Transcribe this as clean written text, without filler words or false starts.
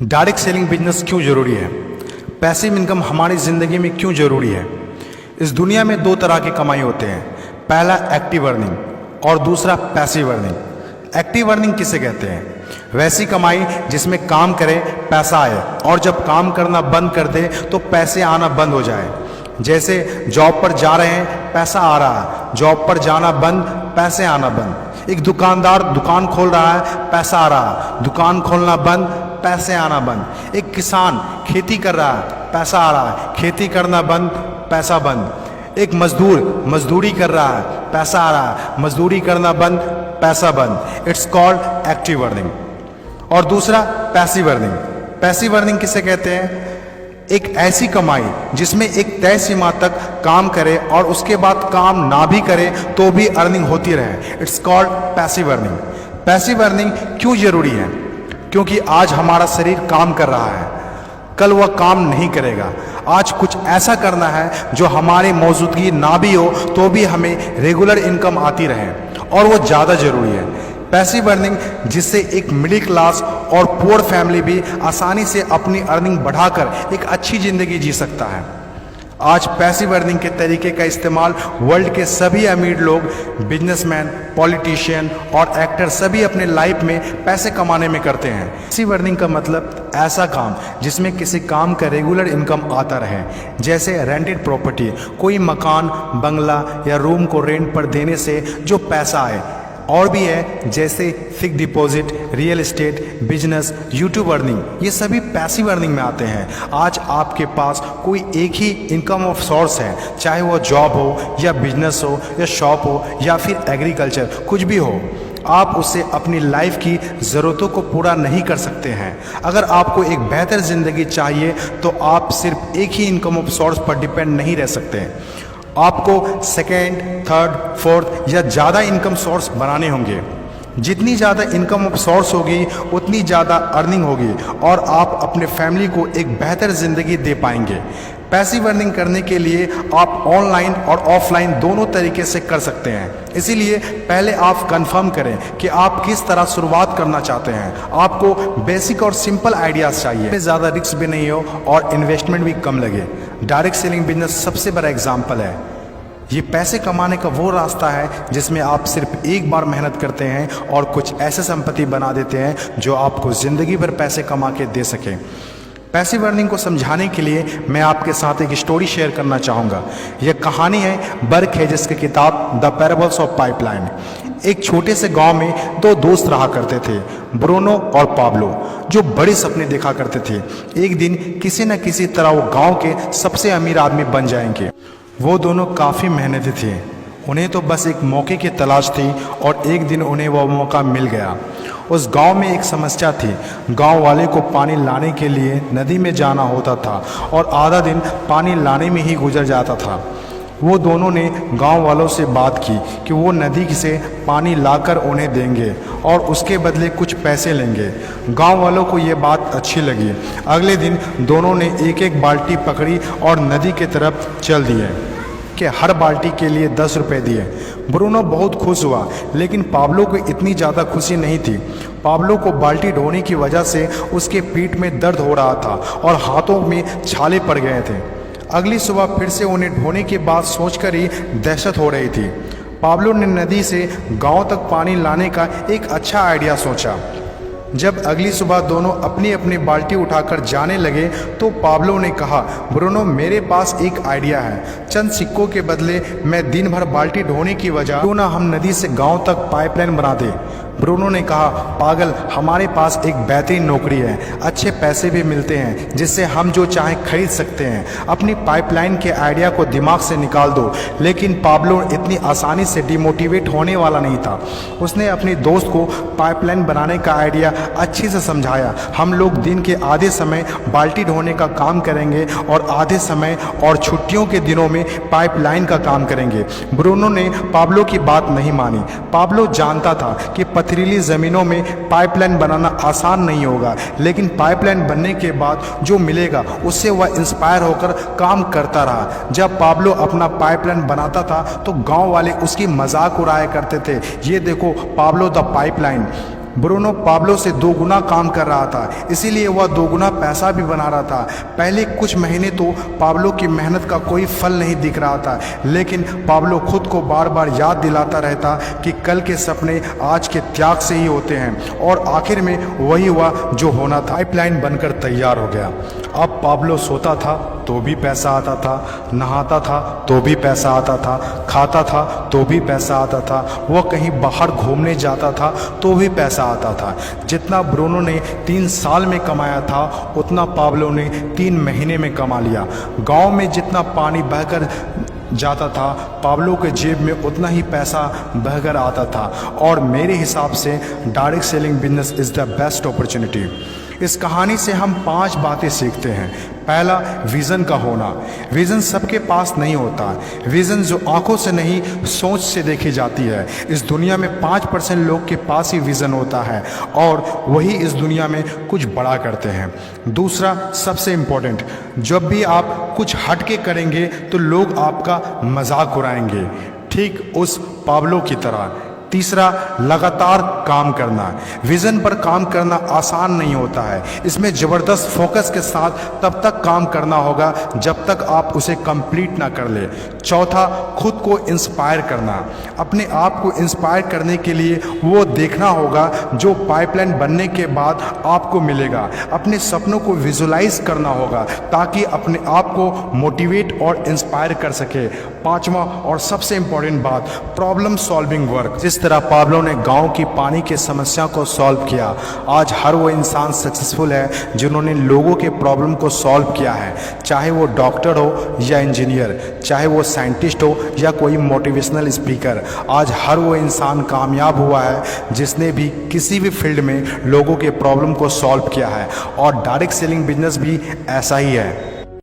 Direct selling business क्यों ज़रूरी है? पैसिव इनकम हमारी ज़िंदगी में क्यों ज़रूरी है? इस दुनिया में दो तरह के कमाई होते हैं, पहला एक्टिव अर्निंग और दूसरा पैसिव अर्निंग। एक्टिव अर्निंग किसे कहते हैं? वैसी कमाई जिसमें काम करे पैसा आए और जब काम करना बंद कर दे तो पैसे आना बंद हो जाए। जैसे जॉब पर जा रहे हैं, पैसा आ रहा है, जॉब पर जाना बंद, पैसे आना बंद। एक दुकानदार दुकान खोल रहा है, पैसा आ रहा है, दुकान खोलना बंद, पैसे आना बंद। एक किसान खेती कर रहा है, पैसा आ रहा है, खेती करना बंद, पैसा बंद। एक मजदूर मजदूरी कर रहा है, पैसा आ रहा है, मजदूरी करना बंद, पैसा बंद। It's called active earning. और दूसरा पैसिव अर्निंग। पैसिव अर्निंग किसे कहते हैं? एक ऐसी कमाई जिसमें एक तय सीमा तक काम करे और उसके बाद काम ना भी करे तो भी अर्निंग होती रहे। It's called passive earning. Passive earning क्यों जरूरी है? क्योंकि आज हमारा शरीर काम कर रहा है, कल वह काम नहीं करेगा। आज कुछ ऐसा करना है जो हमारी मौजूदगी ना भी हो तो भी हमें रेगुलर इनकम आती रहे, और वो ज़्यादा जरूरी है। पैसिव अर्निंग जिससे एक मिडिल क्लास और पुअर फैमिली भी आसानी से अपनी अर्निंग बढ़ाकर एक अच्छी ज़िंदगी जी सकता है। आज पैसिव अर्निंग के तरीके का इस्तेमाल वर्ल्ड के सभी अमीर लोग, बिजनेसमैन, पॉलिटिशियन और एक्टर सभी अपने लाइफ में पैसे कमाने में करते हैं। पैसिव अर्निंग का मतलब ऐसा काम जिसमें किसी काम का रेगुलर इनकम आता रहे, जैसे रेंटेड प्रॉपर्टी, कोई मकान, बंगला या रूम को रेंट पर देने से जो पैसा आए। और भी है जैसे fix deposit, real estate, business, YouTube earning, ये सभी पैसिव अर्निंग में आते हैं। आज आपके पास कोई एक ही इनकम ऑफ सोर्स है, चाहे वो जॉब हो या बिजनेस हो या शॉप हो या फिर एग्रीकल्चर, कुछ भी हो, आप उससे अपनी लाइफ की ज़रूरतों को पूरा नहीं कर सकते हैं। अगर आपको एक बेहतर ज़िंदगी चाहिए तो आप सिर्फ एक ही इनकम ऑफ सोर्स पर डिपेंड नहीं रह सकते। आपको सेकेंड, थर्ड, फोर्थ या ज़्यादा इनकम सोर्स बनाने होंगे। जितनी ज़्यादा इनकम ऑफ सोर्स होगी उतनी ज़्यादा अर्निंग होगी और आप अपने फैमिली को एक बेहतर ज़िंदगी दे पाएंगे। पैसिव अर्निंग करने के लिए आप ऑनलाइन और ऑफलाइन दोनों तरीके से कर सकते हैं। इसीलिए पहले आप कंफर्म करें कि आप किस तरह शुरुआत करना चाहते हैं। आपको बेसिक और सिंपल आइडियाज़ चाहिए, ज़्यादा रिस्क भी नहीं हो और इन्वेस्टमेंट भी कम लगे। डायरेक्ट सेलिंग बिजनेस सबसे बड़ा एग्जाम्पल है। ये पैसे कमाने का वो रास्ता है जिसमें आप सिर्फ एक बार मेहनत करते हैं और कुछ ऐसे संपत्ति बना देते हैं जो आपको ज़िंदगी भर पैसे कमा के दे सकें। पैसिव अर्निंग को समझाने के लिए मैं आपके साथ एक स्टोरी शेयर करना चाहूँगा। यह कहानी है बर्क हेजेस की किताब द पैराबल्स ऑफ पाइपलाइन। एक छोटे से गांव में दो दोस्त रहा करते थे, ब्रूनो और पाब्लो, जो बड़े सपने देखा करते थे। एक दिन किसी न किसी तरह वो गांव के सबसे अमीर आदमी बन जाएंगे। वो दोनों काफ़ी मेहनती थे, उन्हें तो बस एक मौके की तलाश थी और एक दिन उन्हें वह मौका मिल गया। उस गांव में एक समस्या थी। गांव वाले को पानी लाने के लिए नदी में जाना होता था और आधा दिन पानी लाने में ही गुजर जाता था। वो दोनों ने गांव वालों से बात की कि वो नदी से पानी लाकर उन्हें देंगे और उसके बदले कुछ पैसे लेंगे। गांव वालों को ये बात अच्छी लगी। अगले दिन दोनों ने एक एक बाल्टी पकड़ी और नदी की तरफ चल दिए कि हर बाल्टी के लिए 10 रुपये दिए। ब्रूनो बहुत खुश हुआ, लेकिन पाब्लो को इतनी ज़्यादा खुशी नहीं थी। पाब्लो को बाल्टी ढोने की वजह से उसके पीठ में दर्द हो रहा था और हाथों में छाले पड़ गए थे। अगली सुबह फिर से उन्हें ढोने की बात सोचकर ही दहशत हो रही थी। पाब्लो ने नदी से गांव तक पानी लाने का एक अच्छा आइडिया सोचा। जब अगली सुबह दोनों अपनी अपनी बाल्टी उठाकर जाने लगे तो पाब्लो ने कहा, ब्रूनो, मेरे पास एक आइडिया है। चंद सिक्कों के बदले मैं दिन भर बाल्टी ढोने की वजह क्यों ना हम नदी से गांव तक पाइपलाइन बना दें। ब्रूनो ने कहा, पागल, हमारे पास एक बेहतरीन नौकरी है, अच्छे पैसे भी मिलते हैं, जिससे हम जो चाहें खरीद सकते हैं। अपनी पाइपलाइन के आइडिया को दिमाग से निकाल दो। लेकिन पाब्लो इतनी आसानी से डिमोटिवेट होने वाला नहीं था। उसने अपने दोस्त को पाइपलाइन बनाने का आइडिया अच्छे से समझाया। हम लोग दिन के आधे समय बाल्टी ढोने का काम करेंगे और आधे समय और छुट्टियों के दिनों में पाइपलाइन का काम करेंगे। ब्रूनो ने पाब्लो की बात नहीं मानी। पाब्लो जानता था कि पथरीली ज़मीनों में पाइपलाइन बनाना आसान नहीं होगा, लेकिन पाइपलाइन बनने के बाद जो मिलेगा उससे वह इंस्पायर होकर काम करता रहा। जब पाब्लो अपना पाइपलाइन बनाता था तो गांव वाले उसकी मजाक उड़ाया करते थे। ये देखो Pablo the pipeline. Bruno Pablo से 2 गुना काम कर रहा था, इसीलिए वह 2 गुना पैसा भी बना रहा था। पहले कुछ महीने तो पाब्लो की मेहनत का कोई फल नहीं दिख रहा था, लेकिन पाब्लो खुद को बार बार याद दिलाता रहता कि कल के सपने आज के त्याग से ही होते हैं, और आखिर में वही हुआ जो होना था। पाइपलाइन बनकर तैयार हो गया। अब पाब्लो सोता था तो भी पैसा आता था, नहाता था तो भी पैसा आता था, खाता था तो भी पैसा आता था, वह कहीं बाहर घूमने जाता था तो भी पैसा आता था। जितना ब्रूनो ने 3 साल में कमाया था उतना पाब्लो ने 3 महीने में कमा लिया। गांव में जितना पानी बहकर जाता था, पाब्लो के जेब में उतना ही पैसा बहकर आता था। और मेरे हिसाब से direct selling business is the best opportunity. इस कहानी से हम 5 बातें सीखते हैं। पहला, विज़न का होना। विज़न सबके पास नहीं होता। विज़न जो आंखों से नहीं सोच से देखी जाती है। इस दुनिया में 5% लोग के पास ही विज़न होता है और वही इस दुनिया में कुछ बड़ा करते हैं। दूसरा, सबसे इम्पोर्टेंट, जब भी आप कुछ हटके करेंगे तो लोग आपका मजाक उड़ाएंगे, ठीक उस पाब्लो की तरह। तीसरा, लगातार काम करना। विज़न पर काम करना आसान नहीं होता है, इसमें ज़बरदस्त फोकस के साथ तब तक काम करना होगा जब तक आप उसे कंप्लीट ना कर ले। चौथा, खुद को इंस्पायर करना। अपने आप को इंस्पायर करने के लिए वो देखना होगा जो पाइपलाइन बनने के बाद आपको मिलेगा। अपने सपनों को विजुलाइज करना होगा ताकि अपने आप को मोटिवेट और इंस्पायर कर सके। पांचवा और सबसे इम्पोर्टेंट बात, प्रॉब्लम सॉल्विंग वर्क। जिस तरह पाब्लो ने गांव की पानी की समस्या को सॉल्व किया, आज हर वो इंसान सक्सेसफुल है जिन्होंने लोगों के प्रॉब्लम को सॉल्व किया है, चाहे वो डॉक्टर हो या इंजीनियर, चाहे वो साइंटिस्ट हो या कोई मोटिवेशनल स्पीकर। आज हर वो इंसान कामयाब हुआ है जिसने भी किसी भी फील्ड में लोगों के प्रॉब्लम को सॉल्व किया है, और डायरेक्ट सेलिंग बिजनेस भी ऐसा ही है।